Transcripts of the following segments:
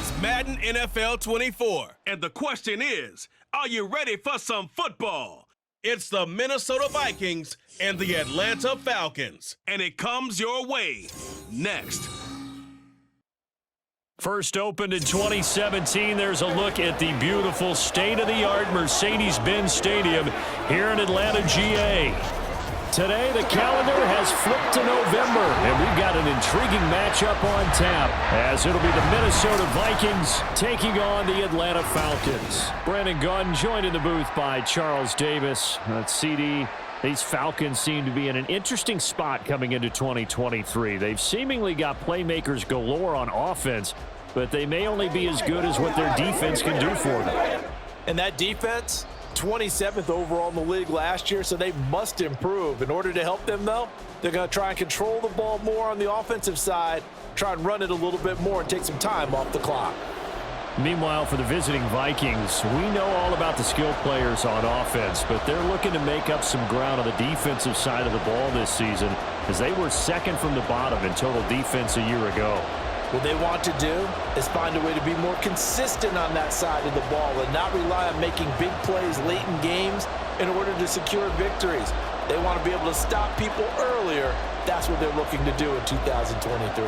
is Madden NFL 24. And the question is, are you ready for some football? It's the Minnesota Vikings and the Atlanta Falcons. And it comes your way next. First opened in 2017, there's a look at the beautiful state-of-the-art Mercedes-Benz Stadium here in Atlanta, GA. Today, the calendar has flipped to November, and we've got an intriguing matchup on tap, as it'll be the Minnesota Vikings taking on the Atlanta Falcons. Brandon Gunn joined in the booth by Charles Davis. CD, these Falcons seem to be in an interesting spot coming into 2023. They've seemingly got playmakers galore on offense, but they may only be as good as what their defense can do for them. And that defense, 27th overall in the league last year, so they must improve. In order to help them, though, they're going to try and control the ball more on the offensive side, try and run it a little bit more and take some time off the clock. Meanwhile, for the visiting Vikings, we know all about the skilled players on offense, but they're looking to make up some ground on the defensive side of the ball this season, as they were second from the bottom in total defense a year ago. What they want to do is find a way to be more consistent on that side of the ball and not rely on making big plays late in games in order to secure victories. They want to be able to stop people earlier. That's what they're looking to do in 2023.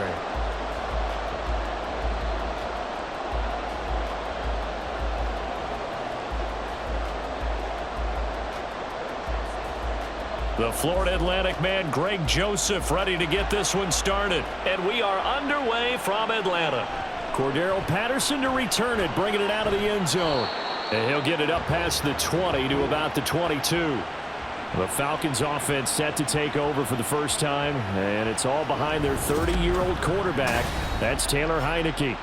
The Florida Atlantic man, Greg Joseph, ready to get this one started. And we are underway from Atlanta. Cordero Patterson to return it, bringing it out of the end zone. And he'll get it up past the 20 to about the 22. The Falcons offense set to take over for the first time, and it's all behind their 30-year-old quarterback. That's Taylor Heineke.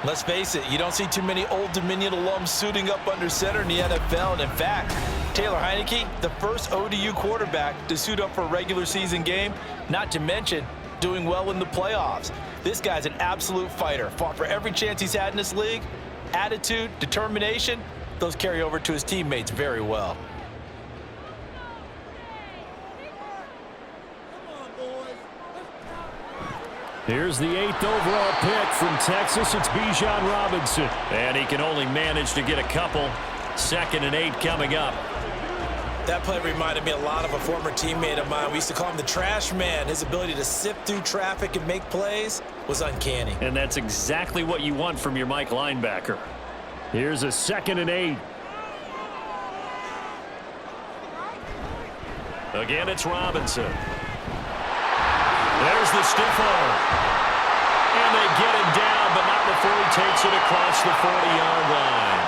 Let's face it, you don't see too many Old Dominion alums suiting up under center in the NFL. And in fact, Taylor Heineke, the first ODU quarterback to suit up for a regular season game, not to mention doing well in the playoffs. This guy's an absolute fighter. Fought for every chance he's had in this league. Attitude, determination, those carry over to his teammates very well. Here's the 8th overall pick from Texas. It's Bijan Robinson. And he can only manage to get a couple. 2nd and 8 coming up. That play reminded me a lot of a former teammate of mine. We used to call him the trash man. His ability to sift through traffic and make plays was uncanny. And that's exactly what you want from your Mike linebacker. Here's a 2nd and 8. Again, it's Robinson. There's the stiff arm. And they get him down, but not before he takes it across the 40-yard line.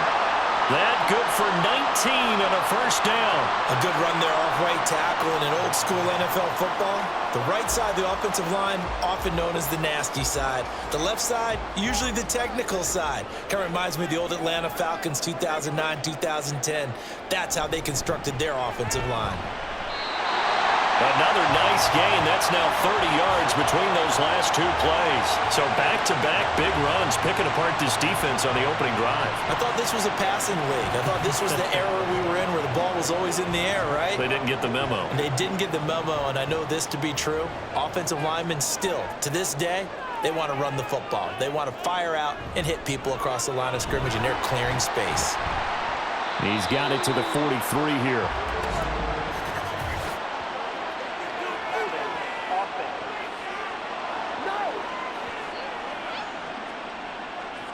That good for 19 and a first down. A good run there off right tackle in an old-school NFL football. The right side of the offensive line, often known as the nasty side. The left side, usually the technical side. Kind of reminds me of the old Atlanta Falcons 2009-2010. That's how they constructed their offensive line. Another nice gain. That's now 30 yards between those last two plays. So back-to-back big runs, picking apart this defense on the opening drive. I thought this was a passing league. I thought this was the era we were in where the ball was always in the air, right? They didn't get the memo. They didn't get the memo, and I know this to be true. Offensive linemen still, to this day, they want to run the football. They want to fire out and hit people across the line of scrimmage, and they're clearing space. He's got it to the 43 here.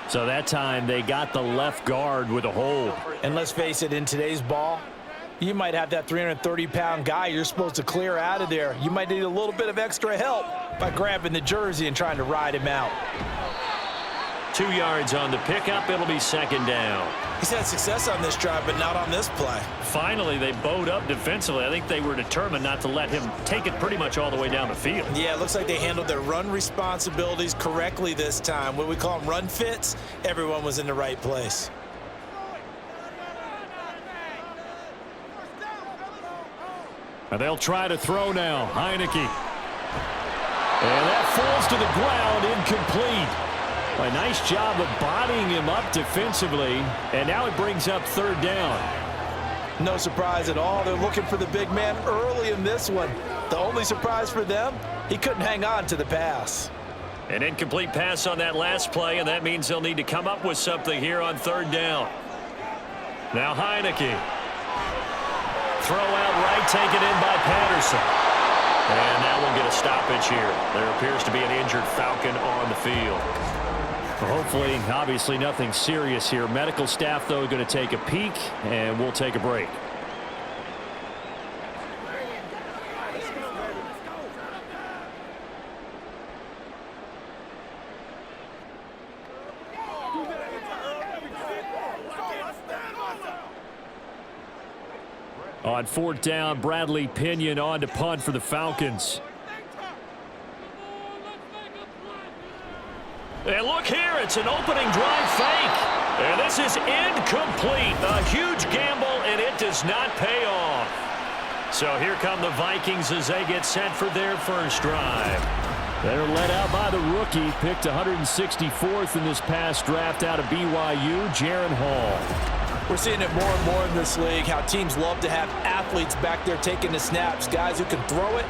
So that time they got the left guard with a hold. And let's face it, in today's ball, you might have that 330-pound guy you're supposed to clear out of there. You might need a little bit of extra help by grabbing the jersey and trying to ride him out. 2 yards on the pickup. It'll be 2nd down. He's had success on this drive, but not on this play. Finally, they bowed up defensively. I think they were determined not to let him take it pretty much all the way down the field. Yeah, it looks like they handled their run responsibilities correctly this time. What we call them run fits, everyone was in the right place. And they'll try to throw now. Heineke. And that falls to the ground, incomplete. A nice job of bodying him up defensively, and now it brings up 3rd down. No surprise at all. They're looking for the big man early in this one. The only surprise for them, he couldn't hang on to the pass. An incomplete pass on that last play, and that means they'll need to come up with something here on third down. Now Heineke. Throw out right, taken in by Patterson. And now we'll get a stoppage here. There appears to be an injured Falcon on the field. Hopefully, obviously nothing serious here. Medical staff, though, going to take a peek, and we'll take a break. On fourth down, Bradley Pinion on to punt for the Falcons. And look here, it's an opening drive fake. And this is incomplete. A huge gamble, and it does not pay off. So here come the Vikings as they get set for their first drive. They're led out by the rookie, picked 164th in this past draft out of BYU, Jaron Hall. We're seeing it more and more in this league, how teams love to have athletes back there taking the snaps, guys who can throw it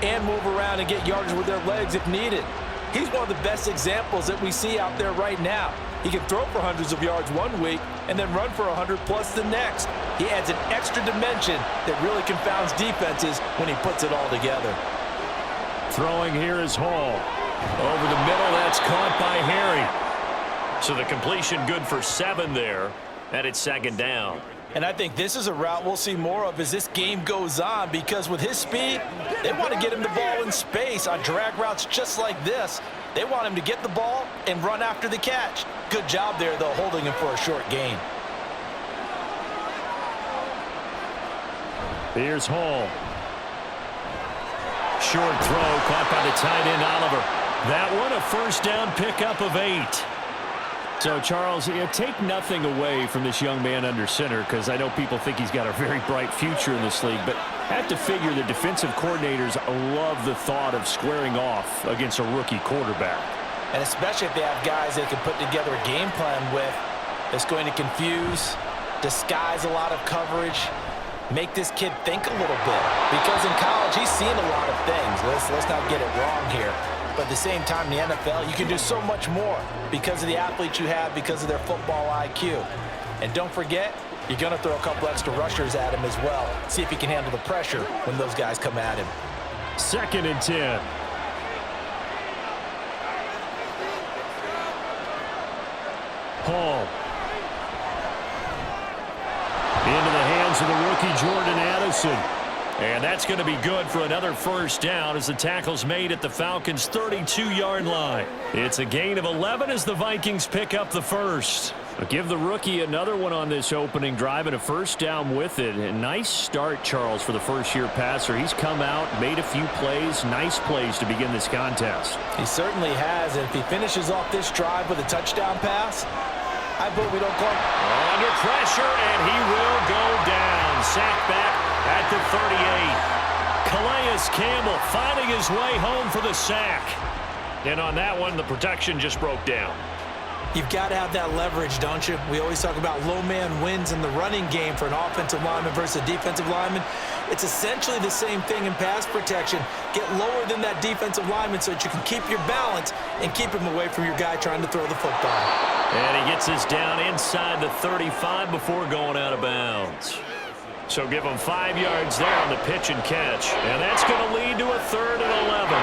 and move around and get yardage with their legs if needed. He's one of the best examples that we see out there right now. He can throw for hundreds of yards one week and then run for 100+ the next. He adds an extra dimension that really confounds defenses when he puts it all together. Throwing here is Hall. Over the middle, that's caught by Harry. So the completion good for 7 there. And it's second down. And I think this is a route we'll see more of as this game goes on, because with his speed, they want to get him the ball in space on drag routes just like this. They want him to get the ball and run after the catch. Good job there, though, holding him for a short gain. Here's Hall. Short throw caught by the tight end, Oliver. That one a first down pickup of 8. So, Charles, take nothing away from this young man under center, because I know people think he's got a very bright future in this league, but I have to figure the defensive coordinators love the thought of squaring off against a rookie quarterback. And especially if they have guys they can put together a game plan with that's going to confuse, disguise a lot of coverage, make this kid think a little bit. Because in college, he's seen a lot of things. Let's not get it wrong here. But at the same time, in the NFL, you can do so much more because of the athletes you have, because of their football IQ. And don't forget, you're going to throw a couple extra rushers at him as well. See if he can handle the pressure when those guys come at him. 2nd and 10. Hall. Into the hands of the rookie, Jordan Addison. And that's going to be good for another first down as the tackle's made at the Falcons' 32-yard line. It's a gain of 11 as the Vikings pick up the first. But give the rookie another one on this opening drive and a first down with it. A nice start, Charles, for the first-year passer. He's come out, made a few plays, nice plays to begin this contest. He certainly has, and if he finishes off this drive with a touchdown pass, I bet we don't call him. Under pressure, and he will go down. Sacked back at the 38. Calais Campbell finding his way home for the sack. And on that one, the protection just broke down. You've got to have that leverage, don't you? We always talk about low man wins in the running game for an offensive lineman versus a defensive lineman. It's essentially the same thing in pass protection. Get lower than that defensive lineman so that you can keep your balance and keep him away from your guy trying to throw the football. And he gets us down inside the 35 before going out of bounds. So give him 5 yards there on the pitch and catch. And that's going to lead to a 3rd and 11.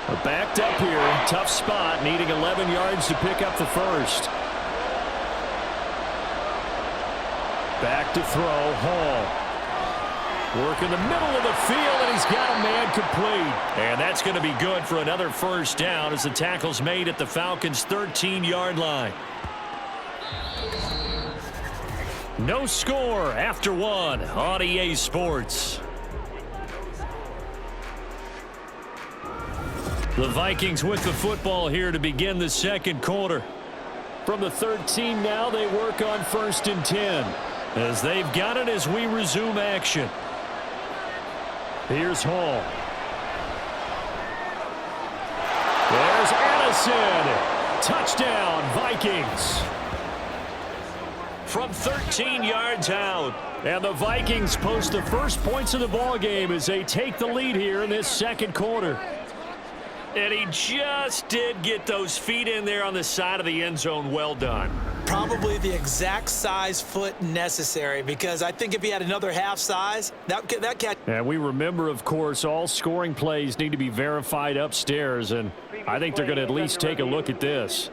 We're backed up here. Tough spot, needing 11 yards to pick up the first. Back to throw, Hall. Work in the middle of the field, and he's got a man complete. And that's going to be good for another first down as the tackle's made at the Falcons' 13-yard line. No score after 1 on EA Sports. The Vikings with the football here to begin the second quarter. From the 13 now, they work on 1st and 10 as they've got it as we resume action. Here's Hall. There's Addison. Touchdown, Vikings. from 13 yards out. And the Vikings post the first points of the ballgame as they take the lead here in this second quarter. And he just did get those feet in there on the side of the end zone. Well done. Probably the exact size foot necessary, because I think if he had another half size, that catch. And we remember, of course, all scoring plays need to be verified upstairs, and I think they're going to at least take a look at this.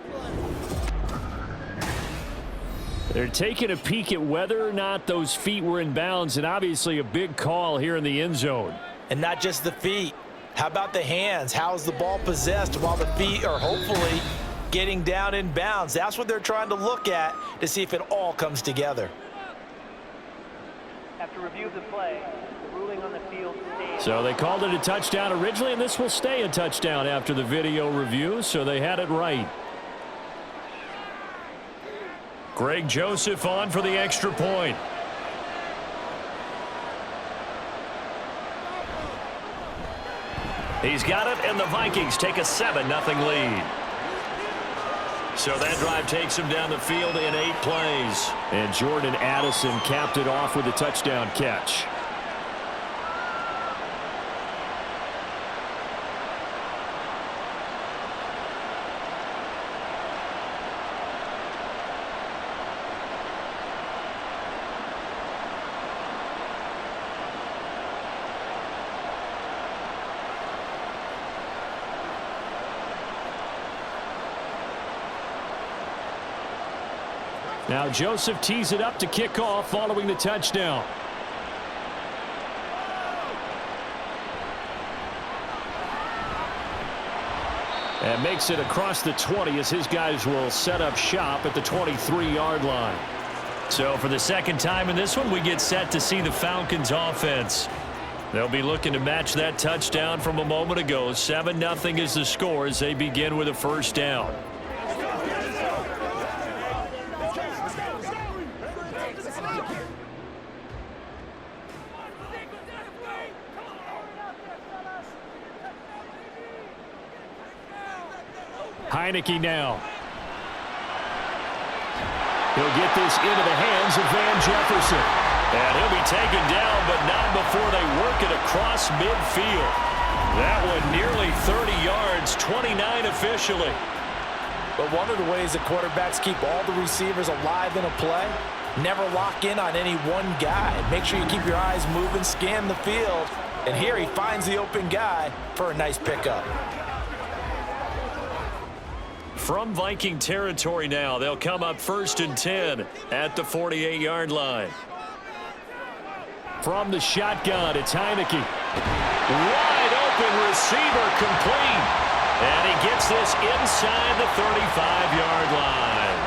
They're taking a peek at whether or not those feet were in bounds, and obviously a big call here in the end zone. And not just the feet. How about the hands? How's the ball possessed while the feet are hopefully getting down in bounds? That's what they're trying to look at to see if it all comes together. After review of the play, the ruling on the field stays. So they called it a touchdown originally, and this will stay a touchdown after the video review, so they had it right. Greg Joseph on for the extra point. He's got it, and the Vikings take a 7-0 lead. So that drive takes him down the field in 8 plays. And Jordan Addison capped it off with a touchdown catch. Now Joseph tees it up to kick off following the touchdown. And makes it across the 20 as his guys will set up shop at the 23-yard line. So for the second time in this one, we get set to see the Falcons offense. They'll be looking to match that touchdown from a moment ago. 7-0 is the score as they begin with a first down. Heineke now. He'll get this into the hands of Van Jefferson. And he'll be taken down, but not before they work it across midfield. That one nearly 30 yards, 29 officially. But one of the ways that quarterbacks keep all the receivers alive in a play, never lock in on any one guy. Make sure you keep your eyes moving, scan the field. And here he finds the open guy for a nice pickup. From Viking territory now, they'll come up 1st and 10 at the 48-yard line. From the shotgun, it's Heineke. Wide open receiver complete. And he gets this inside the 35-yard line.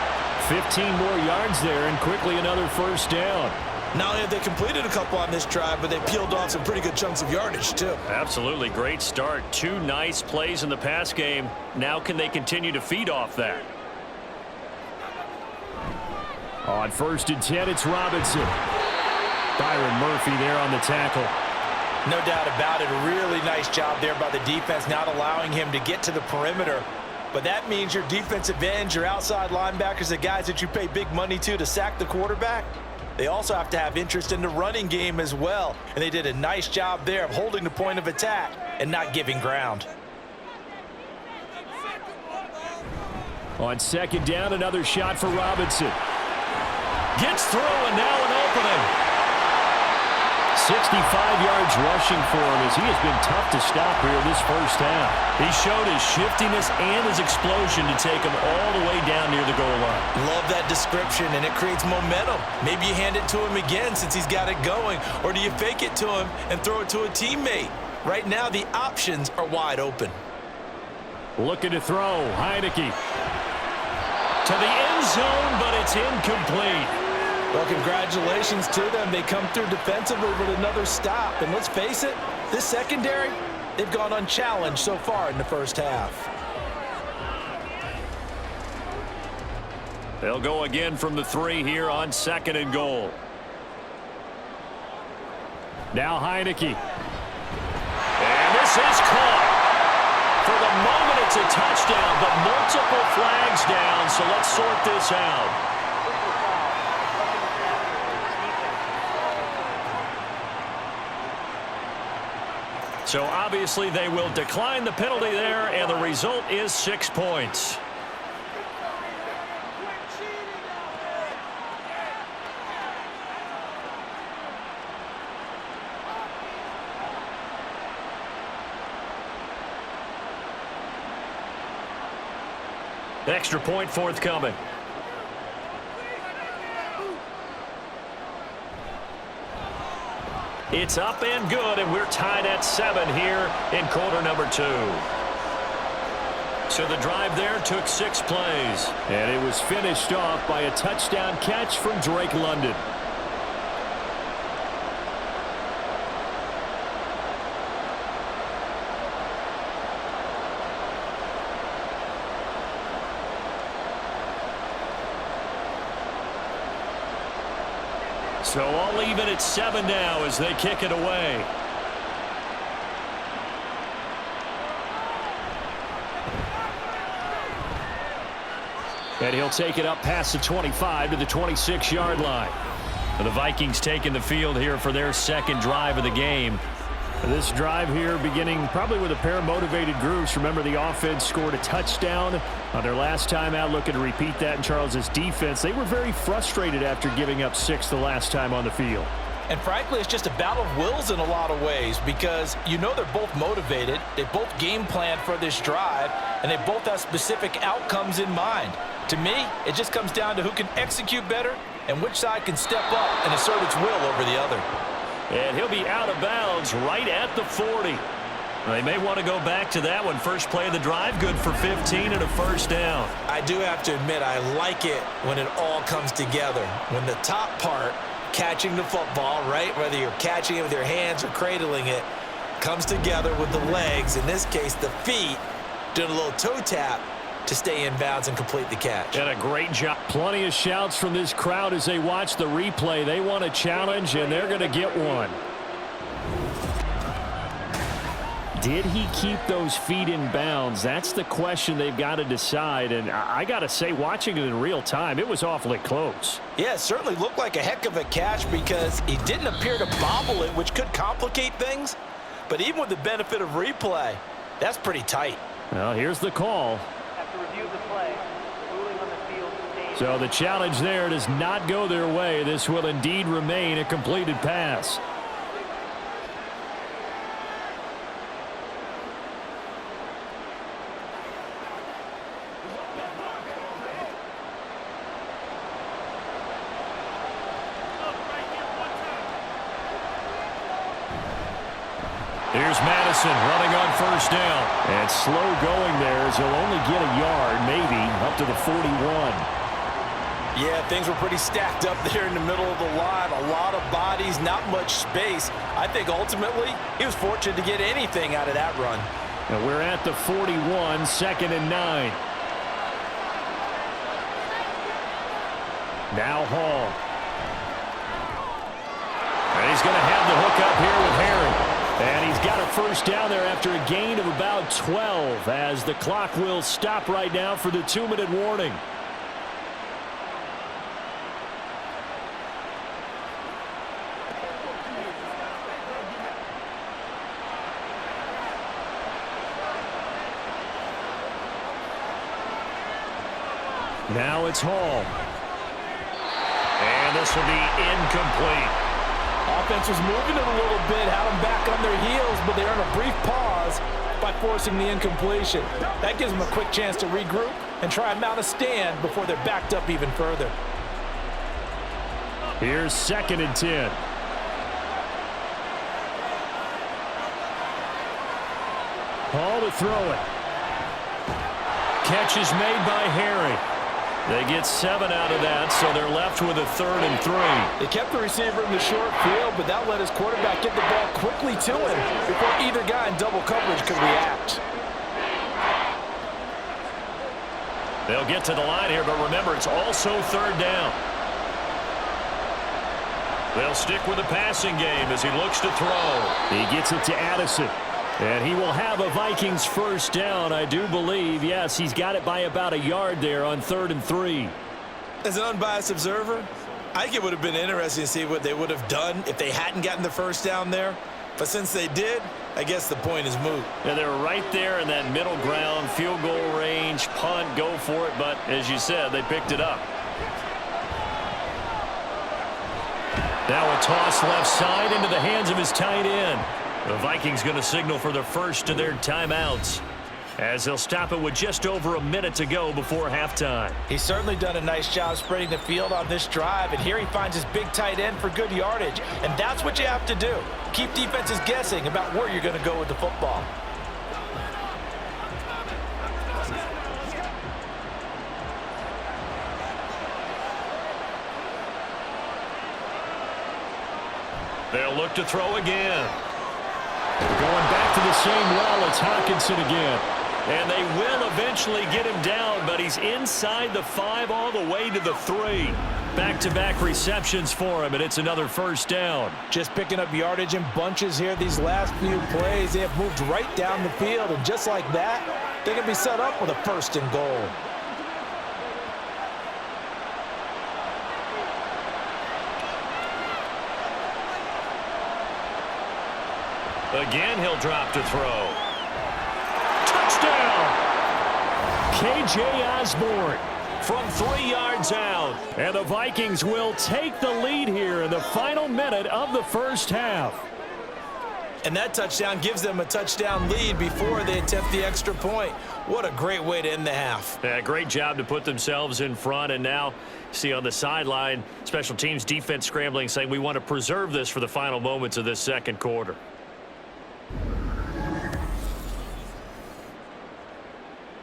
15 more yards there and quickly another first down. Not only have they completed a couple on this drive, but they peeled off some pretty good chunks of yardage, too. Absolutely. Great start. 2 nice plays in the pass game. Now can they continue to feed off that? On 1st and 10, it's Robinson. Byron Murphy there on the tackle. No doubt about it. A really nice job there by the defense, not allowing him to get to the perimeter. But that means your defensive ends, your outside linebackers, the guys that you pay big money to sack the quarterback, they also have to have interest in the running game as well. And they did a nice job there of holding the point of attack and not giving ground. On 2nd down, another shot for Robinson. Gets through, and now an opening. 65 yards rushing for him as he has been tough to stop here this first half. He showed his shiftiness and his explosion to take him all the way down near the goal line. Love that description, and it creates momentum. Maybe you hand it to him again since he's got it going, or do you fake it to him and throw it to a teammate? Right now, the options are wide open. Looking to throw, Heineke. To the end zone, but it's incomplete. Well, congratulations to them. They come through defensively with another stop. And let's face it, this secondary, they've gone unchallenged so far in the first half. They'll go again from the 3 here on 2nd and goal. Now Heineke. And this is caught. For the moment, it's a touchdown, but multiple flags down, so let's sort this out. So obviously they will decline the penalty there, and the result is 6 points. Extra point forthcoming. It's up and good, and we're tied at 7 here in quarter number 2. So the drive there took 6 plays. And it was finished off by a touchdown catch from Drake London. So all even at 7 now as they kick it away. And he'll take it up past the 25 to the 26-yard line. The Vikings taking the field here for their second drive of the game. This drive here beginning probably with a pair of motivated groups. Remember, the offense scored a touchdown on their last time out, looking to repeat that in Charles's defense. They were very frustrated after giving up 6 the last time on the field. And frankly, it's just a battle of wills in a lot of ways because you know they're both motivated, they both game plan for this drive, and they both have specific outcomes in mind. To me, it just comes down to who can execute better and which side can step up and assert its will over the other. And he'll be out of bounds right at the 40. They may want to go back to that one. First play of the drive, good for 15 and a first down. I do have to admit, I like it when it all comes together. When the top part, catching the football, right, whether you're catching it with your hands or cradling it, comes together with the legs, in this case the feet, doing a little toe tap to stay in bounds and complete the catch. And a great job. Plenty of shouts from this crowd as they watch the replay. They want a challenge, and they're going to get one. Did he keep those feet in bounds? That's the question they've got to decide. And I got to say, watching it in real time, it was awfully close. Yeah, it certainly looked like a heck of a catch because he didn't appear to bobble it, which could complicate things. But even with the benefit of replay, that's pretty tight. Well, here's the call. After review of the play, ruling on the field stays. So the challenge there does not go their way. This will indeed remain a completed pass. Here's Madison running on first down. And slow going there as he'll only get a yard, maybe, up to the 41. Yeah, things were pretty stacked up there in the middle of the line. A lot of bodies, not much space. I think ultimately he was fortunate to get anything out of that run. And we're at the 41, 2nd and 9. Now Hall. And he's going to have the hook up here with Herring. And he's got a first down there after a gain of about 12 as the clock will stop right now for the 2-minute warning. Now it's Hall. And this will be incomplete. Offense was moving it a little bit, had them back on their heels, but they earned a brief pause by forcing the incompletion. That gives them a quick chance to regroup and try and mount a stand before they're backed up even further. Here's 2nd and 10. Hall to throw it. Catch is made by Herring. They get 7 out of that, so they're left with a 3rd and 3. They kept the receiver in the short field, but that let his quarterback get the ball quickly to him before either guy in double coverage could react. They'll get to the line here, but remember, it's also 3rd down. They'll stick with the passing game as he looks to throw. He gets it to Addison. And he will have a Vikings first down, I do believe. Yes, he's got it by about a yard there on 3rd and 3. As an unbiased observer, I think it would have been interesting to see what they would have done if they hadn't gotten the first down there. But since they did, I guess the point is moot. Yeah, they're right there in that middle ground, field goal range, punt, go for it. But as you said, they picked it up. Now a toss left side into the hands of his tight end. The Vikings going to signal for the first of their timeouts, as they'll stop it with just over a minute to go before halftime. He's certainly done a nice job spreading the field on this drive, and here he finds his big tight end for good yardage. And that's what you have to do. Keep defenses guessing about where you're going to go with the football. They'll look to throw again. Going back to the same well, it's Hockenson again. And they will eventually get him down, but he's inside the 5 all the way to the 3. Back-to-back receptions for him, and it's another first down. Just picking up yardage in bunches here these last few plays. They have moved right down the field, and just like that, they can be set up with a first and goal. Again, he'll drop to throw. Touchdown! K.J. Osborne from 3 yards out. And the Vikings will take the lead here in the final minute of the first half. And that touchdown gives them a touchdown lead before they attempt the extra point. What a great way to end the half. Yeah, great job to put themselves in front. And now, see on the sideline, special teams defense scrambling, saying we want to preserve this for the final moments of this second quarter.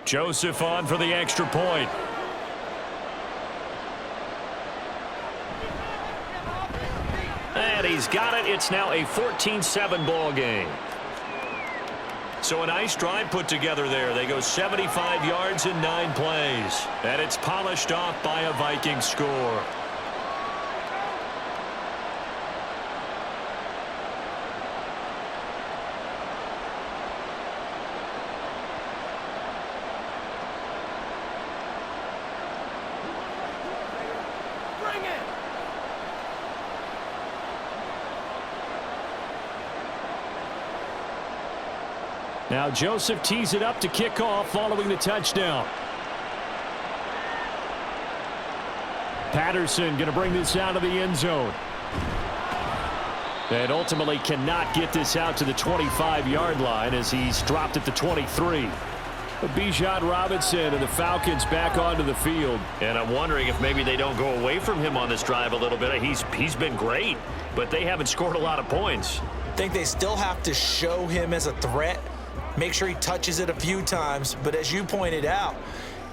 Joseph on for the extra point. And he's got it. It's now a 14-7 ball game. So a nice drive put together there. They go 75 yards in 9 plays. And it's polished off by a Vikings score. Now Joseph tees it up to kick off following the touchdown. Patterson going to bring this out of the end zone. And ultimately cannot get this out to the 25-yard line as he's dropped at the 23. Bijan Robinson and the Falcons back onto the field. And I'm wondering if maybe they don't go away from him on this drive a little bit. He's been great, but they haven't scored a lot of points. I think they still have to show him as a threat. Make sure he touches it a few times, but as you pointed out,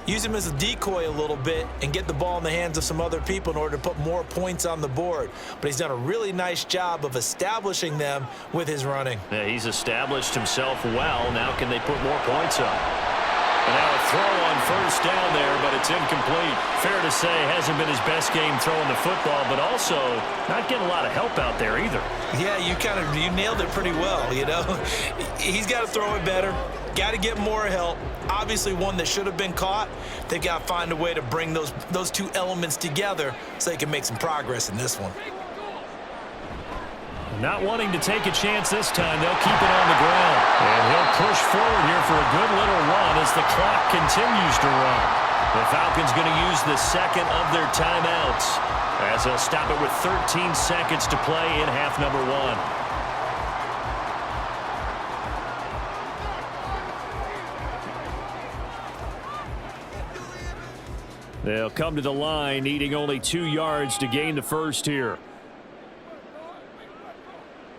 use him as a decoy a little bit and get the ball in the hands of some other people in order to put more points on the board. But he's done a really nice job of establishing them with his running. Yeah, he's established himself well. Now can they put more points up? And now a throw on first down there, but it's incomplete. Fair to say, hasn't been his best game throwing the football, but also not getting a lot of help out there either. Yeah, you nailed it pretty well, you know. He's got to throw it better. Got to get more help. Obviously one that should have been caught. They've got to find a way to bring those two elements together so they can make some progress in this one. Not wanting to take a chance this time, they'll keep it on the ground. And he'll push forward here for a good little run as the clock continues to run. The Falcons going to use the second of their timeouts as they'll stop it with 13 seconds to play in half number 1. They'll come to the line, needing only 2 yards to gain the first here.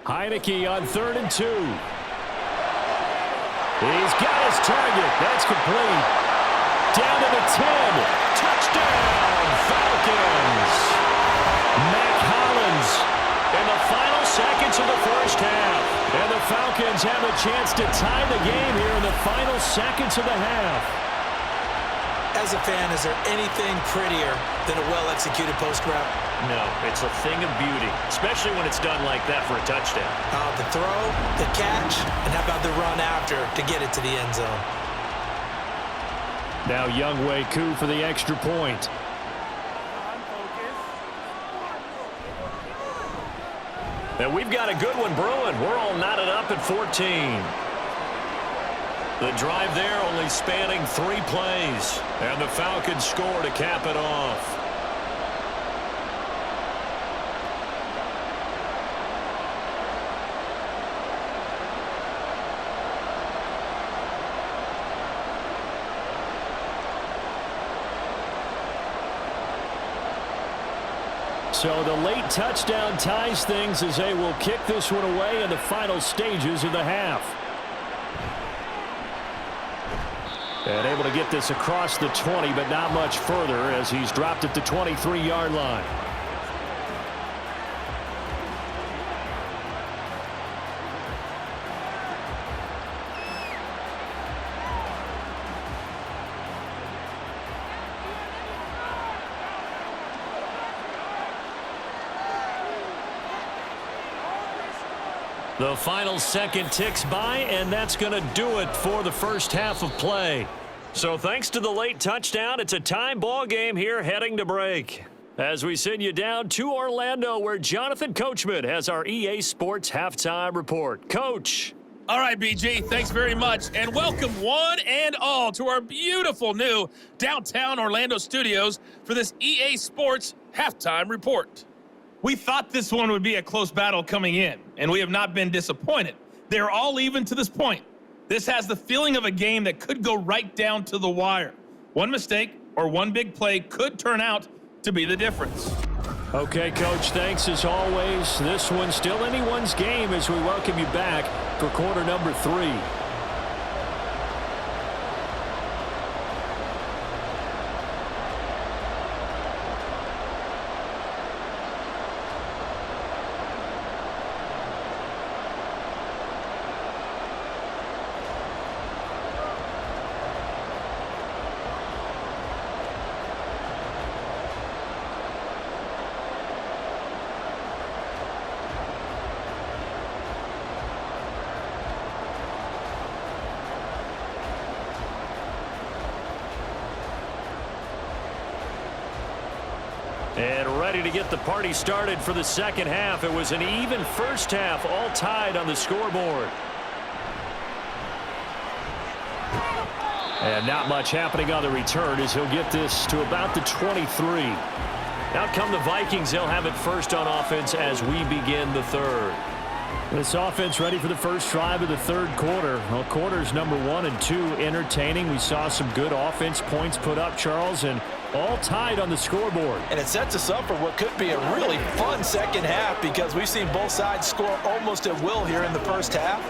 Heineke on 3rd and 2. He's got his target. That's complete. Down to the 10. Touchdown, Falcons. Mac Hollins in the final seconds of the first half. And the Falcons have a chance to tie the game here in the final seconds of the half. As a fan, is there anything prettier than a well-executed post route? No, it's a thing of beauty, especially when it's done like that for a touchdown. The throw, the catch, and how about the run after to get it to the end zone? Now Younghoe Koo for the extra point. And we've got a good one brewing. We're all knotted up at 14. The drive there only spanning 3 plays. And the Falcons score to cap it off. So the late touchdown ties things as they will kick this one away in the final stages of the half. And able to get this across the 20, but not much further as he's dropped at the 23-yard line. The final second ticks by, and that's going to do it for the first half of play. So thanks to the late touchdown, it's a tie ball game here heading to break. As we send you down to Orlando, where Jonathan Coachman has our EA Sports Halftime Report. Coach. All right, BG, thanks very much, and welcome one and all to our beautiful new downtown Orlando studios for this EA Sports Halftime Report. We thought this one would be a close battle coming in, and we have not been disappointed. They're all even to this point. This has the feeling of a game that could go right down to the wire. One mistake or one big play could turn out to be the difference. Okay, Coach, thanks as always. This one's still anyone's game as we welcome you back for quarter number 3. And ready to get the party started for the second half. It was an even first half, all tied on the scoreboard. And not much happening on the return as he'll get this to about the 23. Out come the Vikings. They'll have it first on offense as we begin the third. This offense ready for the first drive of the third quarter. Well, quarters number 1 and 2 entertaining. We saw some good offense points put up, Charles, and all tied on the scoreboard. And it sets us up for what could be a really fun second half because we've seen both sides score almost at will here in the first half.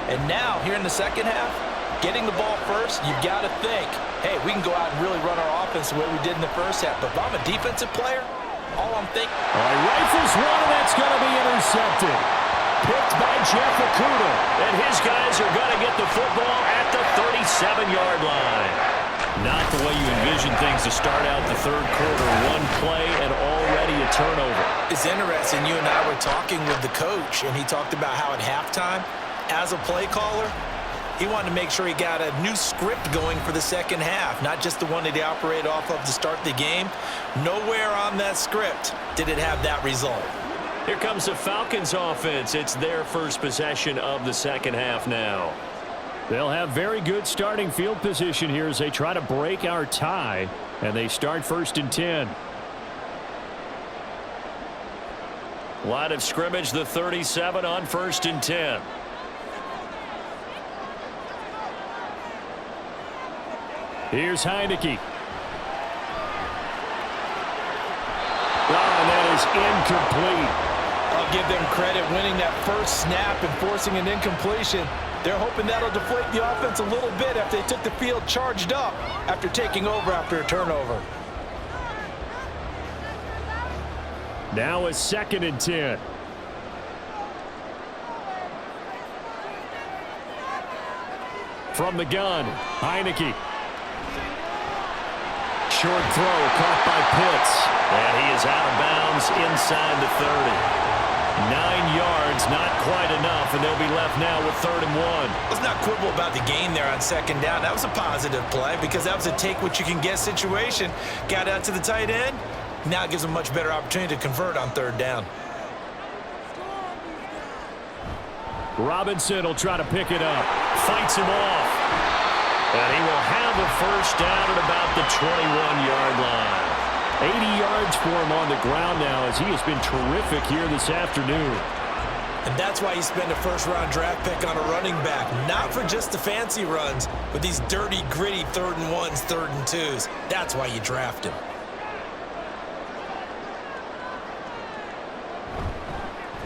And now, here in the second half, getting the ball first, you've got to think, hey, we can go out and really run our offense the way we did in the first half. But if I'm a defensive player, all I'm thinking... All right, rifles one, and that's going to be intercepted. Picked by Jeff Okuda, and his guys are going to get the football at the 37-yard line. Not the way you envision things to start out the third quarter. One play and already a turnover. It's interesting. You and I were talking with the coach, and he talked about how at halftime, as a play caller, he wanted to make sure he got a new script going for the second half, not just the one that he operated off of to start the game. Nowhere on that script did it have that result. Here comes the Falcons offense. It's their first possession of the second half now. They'll have very good starting field position here as they try to break our tie, and they start first and 10. Line of scrimmage, the 37 on first and 10. Here's Heineke. And that is incomplete. I'll give them credit winning that first snap and forcing an incompletion. They're hoping that'll deflate the offense a little bit after they took the field charged up after taking over after a turnover. Now it's second and 10. From the gun, Heineke. Short throw caught by Pitts. And he is out of bounds inside the 30. 9 yards, not quite enough, and they'll be left now with 3rd and 1. Let's not quibble about the gain there on second down. That was a positive play because that was a take-what-you-can-get situation. Got out to the tight end. Now it gives them a much better opportunity to convert on 3rd down. Robinson will try to pick it up. Fights him off. And he will have a first down at about the 21-yard line. 80 yards for him on the ground now as he has been terrific here this afternoon. And that's why you spend a first-round draft pick on a running back. Not for just the fancy runs, but these dirty, gritty 3rd and 1s, 3rd and 2s. That's why you draft him.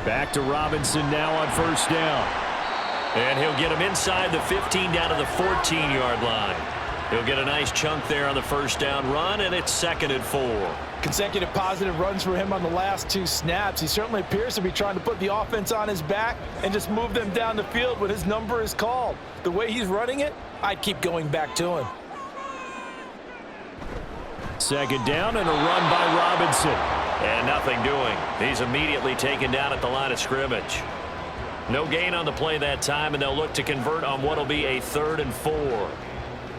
Back to Robinson now on first down. And he'll get him inside the 15 down to the 14-yard line. He'll get a nice chunk there on the first down run, and it's 2nd and 4. Consecutive positive runs for him on the last 2 snaps. He certainly appears to be trying to put the offense on his back and just move them down the field when his number is called. The way he's running it, I'd keep going back to him. 2nd down and a run by Robinson. And nothing doing. He's immediately taken down at the line of scrimmage. No gain on the play that time, and they'll look to convert on what will be a 3rd and 4.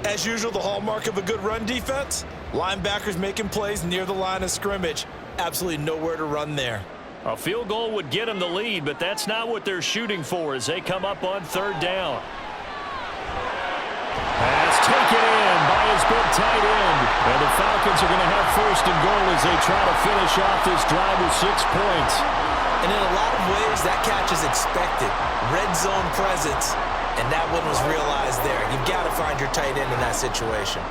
As usual, the hallmark of a good run defense, linebackers making plays near the line of scrimmage. Absolutely nowhere to run there. A field goal would get them the lead, but that's not what they're shooting for as they come up on 3rd down. Pass taken in by his big tight end. And the Falcons are going to have 1st and goal as they try to finish off this drive with 6 points. And in a lot of ways, that catch is expected. Red zone presence. And that one was realized there. You've got to find your tight end in that situation.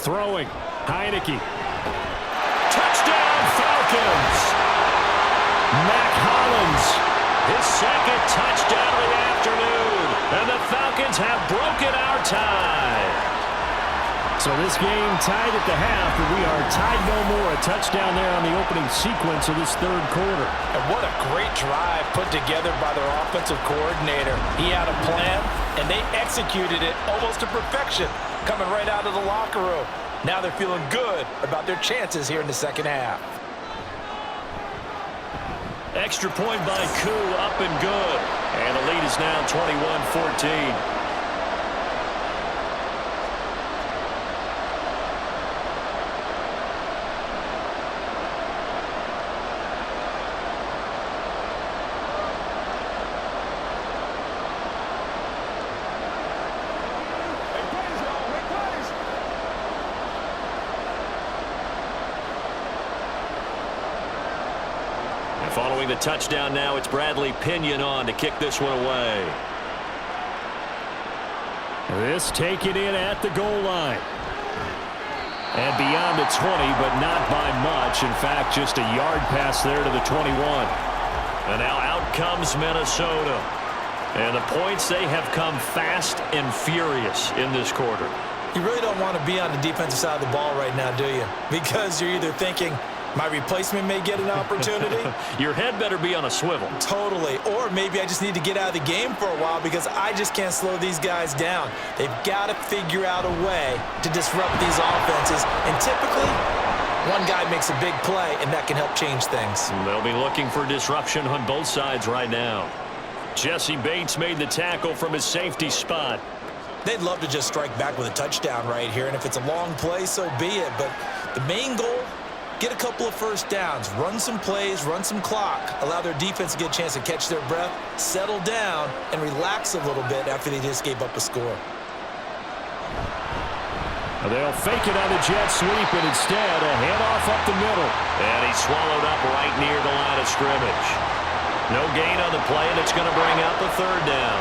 Throwing. Heineke. Touchdown, Falcons. Mac Hollins. His 2nd touchdown of the afternoon. And the Falcons have broken our tie. So this game tied at the half, but we are tied no more. A touchdown there on the opening sequence of this 3rd quarter. And what a great drive put together by their offensive coordinator. He had a plan, and they executed it almost to perfection, coming right out of the locker room. Now they're feeling good about their chances here in the 2nd half. Extra point by Koo, up and good. And the lead is now 21-14. Following the touchdown now, it's Bradley Pinion on to kick this one away. This taken in at the goal line. And beyond the 20, but not by much. In fact, just a yard pass there to the 21. And now out comes Minnesota. And the points, they have come fast and furious in this quarter. You really don't want to be on the defensive side of the ball right now, do you? Because you're either thinking, my replacement may get an opportunity. Your head better be on a swivel. Totally. Or maybe I just need to get out of the game for a while because I just can't slow these guys down. They've got to figure out a way to disrupt these offenses. And typically, one guy makes a big play, and that can help change things. They'll be looking for disruption on both sides right now. Jesse Bates made the tackle from his safety spot. They'd love to just strike back with a touchdown right here. And if it's a long play, so be it. But the main goal, get a couple of first downs, run some plays, run some clock, allow their defense to get a chance to catch their breath, settle down, and relax a little bit after they just gave up a score. They'll fake it on the jet sweep, and instead a handoff up the middle. And he's swallowed up right near the line of scrimmage. No gain on the play, and it's going to bring up a 3rd down.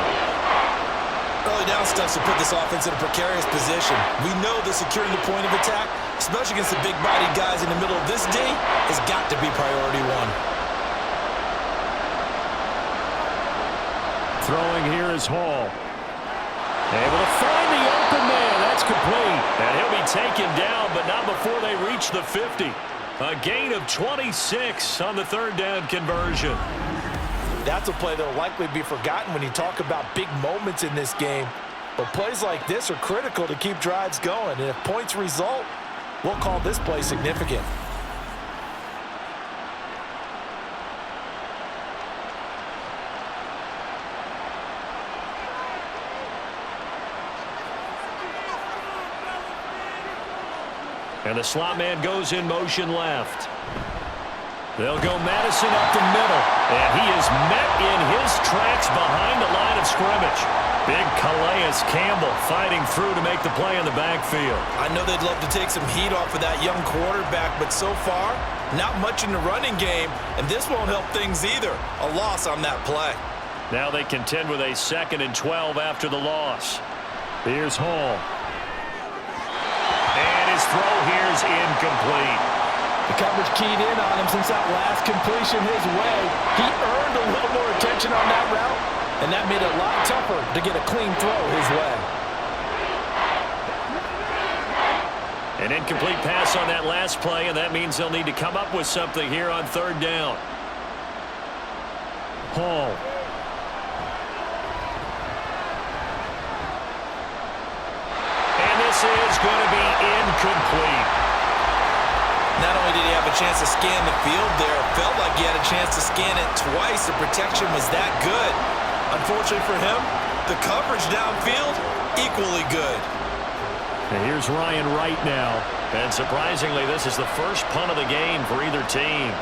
Early down stuff to put this offense in a precarious position. We know that securing the point of attack, especially against the big-bodied guys in the middle of this D, has got to be priority 1. Throwing here is Hall. Able to find the open man. That's complete. And he'll be taken down, but not before they reach the 50. A gain of 26 on the 3rd down conversion. That's a play that will likely be forgotten when you talk about big moments in this game. But plays like this are critical to keep drives going. And if points result, we'll call this play significant. And the slot man goes in motion left. They'll go Madison up the middle, and he is met in his tracks behind the line of scrimmage. Big Calais Campbell fighting through to make the play in the backfield. I know they'd love to take some heat off of that young quarterback, but so far, not much in the running game, and this won't help things either. A loss on that play. Now they contend with a 2nd and 12 after the loss. Here's Hall. And his throw here is incomplete. The coverage keyed in on him since that last completion his way. He earned a little more attention on that route, and that made it a lot tougher to get a clean throw his way. An incomplete pass on that last play, and that means they'll need to come up with something here on 3rd down. Hall. And this is going to be incomplete. Not only did he have a chance to scan the field there, it felt like he had a chance to scan it twice. The protection was that good. Unfortunately for him, the coverage downfield, equally good. And here's Ryan Wright now. And surprisingly, this is the first punt of the game for either team.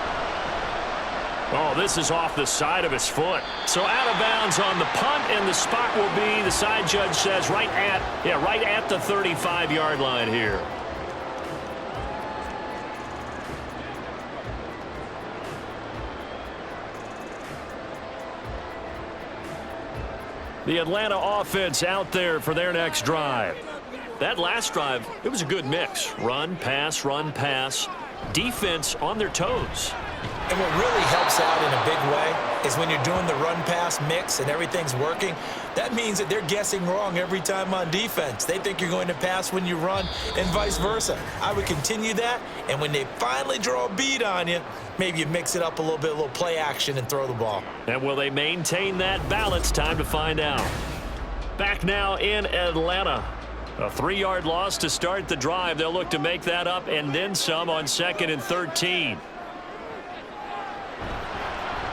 Oh, this is off the side of his foot. So out of bounds on the punt, and the spot will be, the side judge says, right at the 35-yard line here. The Atlanta offense out there for their next drive. That last drive, it was a good mix. Run, pass, defense on their toes. And what really helps out in a big way is when you're doing the run-pass mix and everything's working, that means that they're guessing wrong every time on defense. They think you're going to pass when you run and vice versa. I would continue that, and when they finally draw a bead on you, maybe you mix it up a little play action and throw the ball. And will they maintain that balance? Time to find out. Back now in Atlanta. A 3-yard loss to start the drive. They'll look to make that up and then some on 2nd and 13.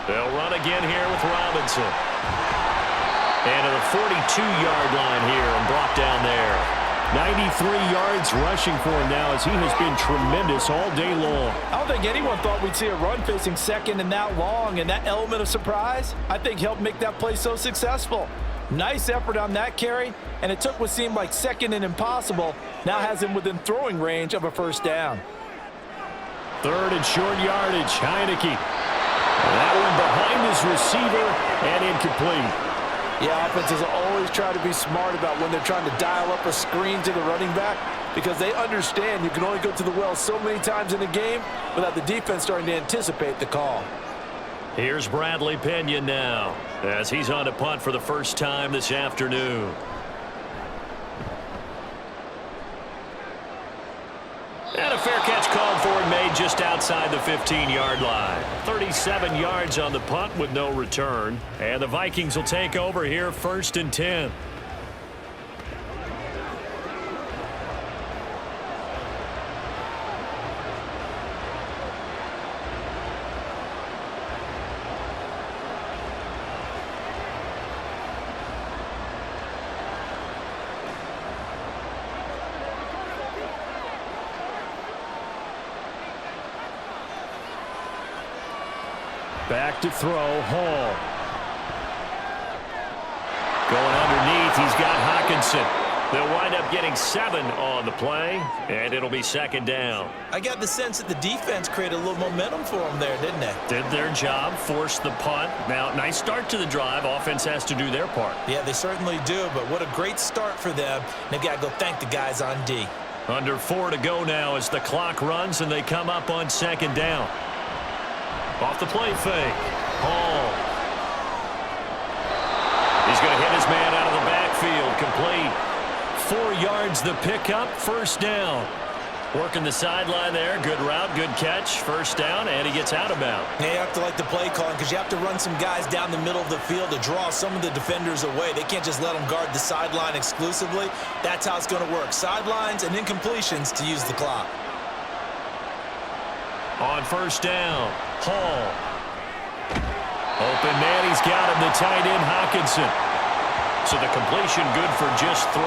They'll run again here with Robinson. And to the 42-yard line here and brought down there. 93 yards rushing for him now as he has been tremendous all day long. I don't think anyone thought we'd see a run facing 2nd and that long, and that element of surprise, I think, helped make that play so successful. Nice effort on that carry, and it took what seemed like 2nd and impossible, now has him within throwing range of a 1st down. 3rd and short yardage, Heineke. That one behind his receiver and incomplete. Yeah, offenses always try to be smart about when they're trying to dial up a screen to the running back because they understand you can only go to the well so many times in a game without the defense starting to anticipate the call. Here's Bradley Pinion now as he's on to punt for the first time this afternoon. And a fair catch called for and made just outside the 15-yard line. 37 yards on the punt with no return. And the Vikings will take over here 1st and 10. Back to throw, Hall. Going underneath, he's got Hockenson. They'll wind up getting 7 on the play, and it'll be 2nd down. I got the sense that the defense created a little momentum for them there, didn't they? Did their job, forced the punt. Now, nice start to the drive. Offense has to do their part. Yeah, they certainly do, but what a great start for them. They've got to go thank the guys on D. Under 4 to go now as the clock runs, and they come up on 2nd down. Off the play fake. Hall. He's going to hit his man out of the backfield. Complete. 4 yards the pickup. 1st down. Working the sideline there. Good route. Good catch. 1st down. And he gets out of bounds. Yeah, you have to like the play calling because you have to run some guys down the middle of the field to draw some of the defenders away. They can't just let them guard the sideline exclusively. That's how it's going to work. Sidelines and incompletions to use the clock. On 1st down, Hall. Open man, he's got him, the tight end, Hockenson. So the completion good for just 3.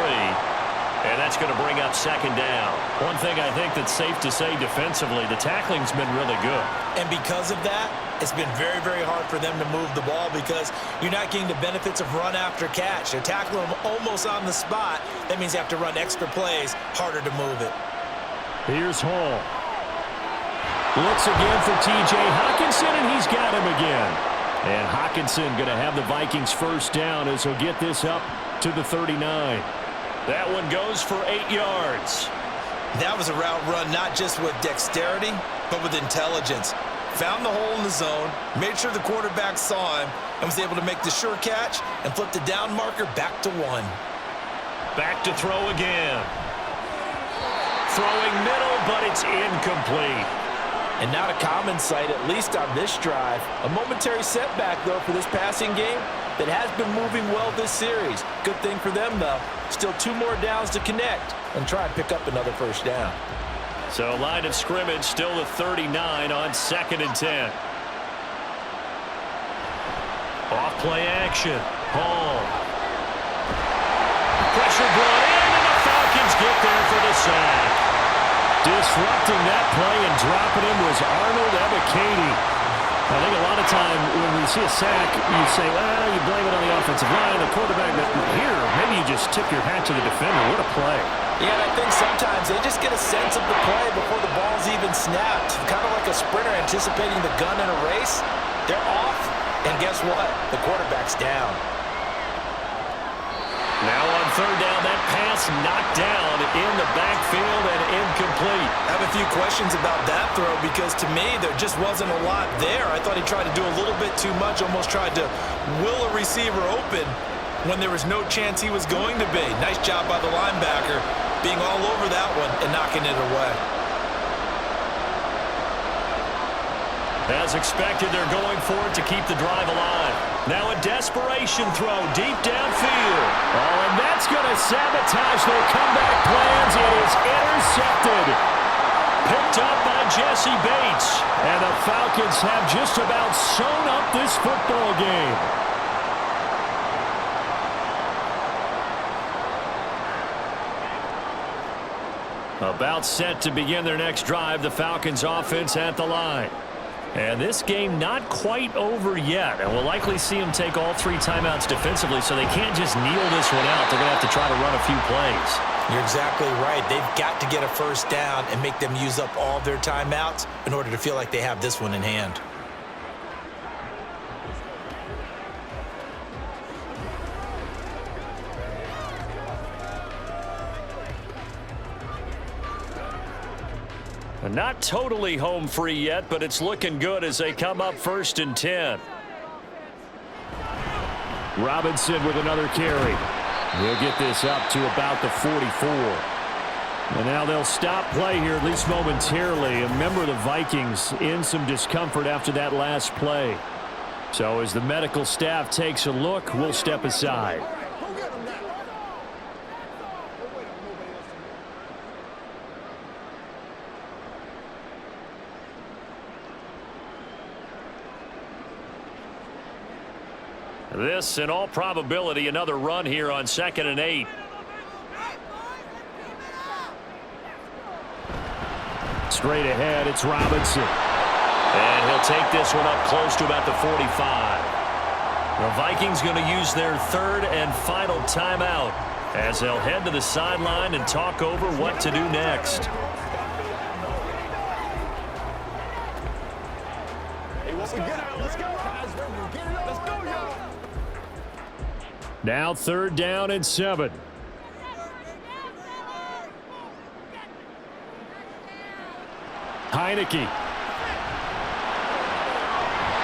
And that's going to bring up second down. One thing I think that's safe to say defensively, the tackling's been really good. And because of that, it's been very, very hard for them to move the ball because you're not getting the benefits of run after catch. They're tackling them almost on the spot. That means you have to run extra plays, harder to move it. Here's Hall. Blitz again for T.J. Hockenson, and he's got him again. And Hockenson going to have the Vikings first down as he'll get this up to the 39. That one goes for 8 yards. That was a route run not just with dexterity, but with intelligence. Found the hole in the zone, made sure the quarterback saw him, and was able to make the sure catch and flip the down marker back to 1. Back to throw again. Throwing middle, but it's incomplete. And not a common sight, at least on this drive. A momentary setback, though, for this passing game that has been moving well this series. Good thing for them, though. Still 2 more downs to connect and try and pick up another first down. So line of scrimmage still the 39 on 2nd and 10. Off play action. Hall. Pressure brought in, and the Falcons get there for the sack. Disrupting that play and dropping him was Arnold Ebiketie. I think a lot of time when we see a sack, you say, well, you blame it on the offensive line, the quarterback. But here, maybe you just tip your hat to the defender. What a play. Yeah, and I think sometimes they just get a sense of the play before the ball's even snapped. Kind of like a sprinter anticipating the gun in a race. They're off, and guess what? The quarterback's down. Now on 3rd down, that pass knocked down in the backfield and incomplete. I have a few questions about that throw because to me there just wasn't a lot there. I thought he tried to do a little bit too much, almost tried to will a receiver open when there was no chance he was going to be. Nice job by the linebacker being all over that one and knocking it away. As expected, they're going for it to keep the drive alive. Now a desperation throw deep downfield. Oh, and that's going to sabotage their comeback plans. It is intercepted. Picked up by Jesse Bates. And the Falcons have just about sewn up this football game. About set to begin their next drive, the Falcons offense at the line. And this game not quite over yet. And we'll likely see them take all 3 timeouts defensively, so they can't just kneel this one out. They're going to have to try to run a few plays. You're exactly right. They've got to get a first down and make them use up all their timeouts in order to feel like they have this one in hand. Not totally home free yet, but it's looking good as they come up 1st and 10. Robinson with another carry. He'll get this up to about the 44. And now they'll stop play here, at least momentarily. And remember, the Vikings in some discomfort after that last play. So as the medical staff takes a look, we'll step aside. This, in all probability, another run here on 2nd and 8. Straight ahead, it's Robinson. And he'll take this one up close to about the 45. The Vikings going to use their 3rd and final timeout as they'll head to the sideline and talk over what to do next. Now 3rd down and 7. Heineke.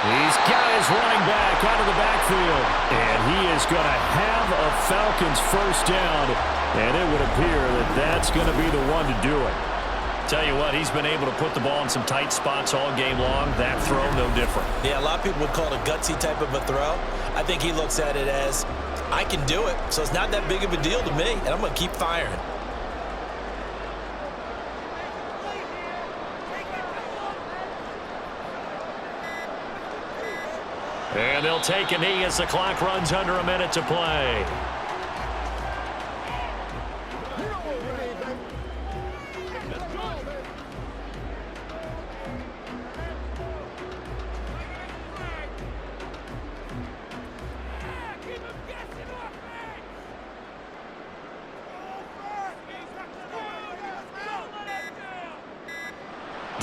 He's got his running back out of the backfield. And he is going to have a Falcons first down. And it would appear that that's going to be the one to do it. Tell you what, he's been able to put the ball in some tight spots all game long. That throw, no different. Yeah, a lot of people would call it a gutsy type of a throw. I think he looks at it as, I can do it, so it's not that big of a deal to me, and I'm going to keep firing. And they'll take a knee as the clock runs under a minute to play.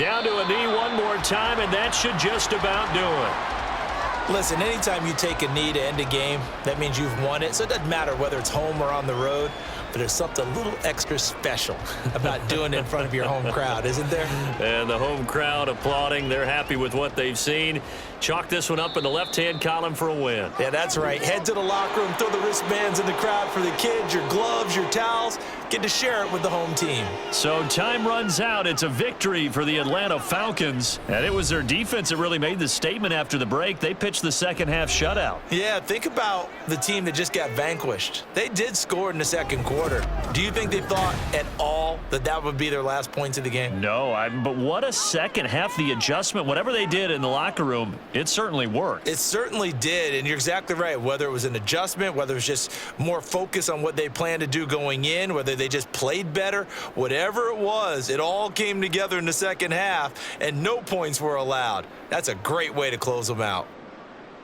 Down to a knee one more time, and that should just about do it. Listen, anytime you take a knee to end a game, that means you've won it. So it doesn't matter whether it's home or on the road, but there's something a little extra special about doing it in front of your home crowd, isn't there? And the home crowd applauding. They're happy with what they've seen. Chalk this one up in the left-hand column for a win. Yeah, that's right. Head to the locker room, throw the wristbands in the crowd for the kids, your gloves, your towels. Get to share it with the home team. So time runs out. It's a victory for the Atlanta Falcons. And it was their defense that really made the statement after the break. They pitched the second half shutout. Yeah, think about the team that just got vanquished. They did score in the second quarter. Do you think they thought at all that that would be their last points of the game? No, but what a second half. The adjustment, whatever they did in the locker room, it certainly worked. It certainly did, and you're exactly right. Whether it was an adjustment, whether it was just more focus on what they planned to do going in, whether they just played better, whatever it was, it all came together in the second half, and no points were allowed. That's a great way to close them out.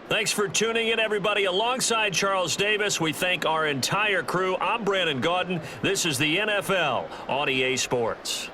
Thanks for tuning in, everybody. Alongside Charles Davis, we thank our entire crew. I'm Brandon Gaudin. This is the NFL on EA Sports.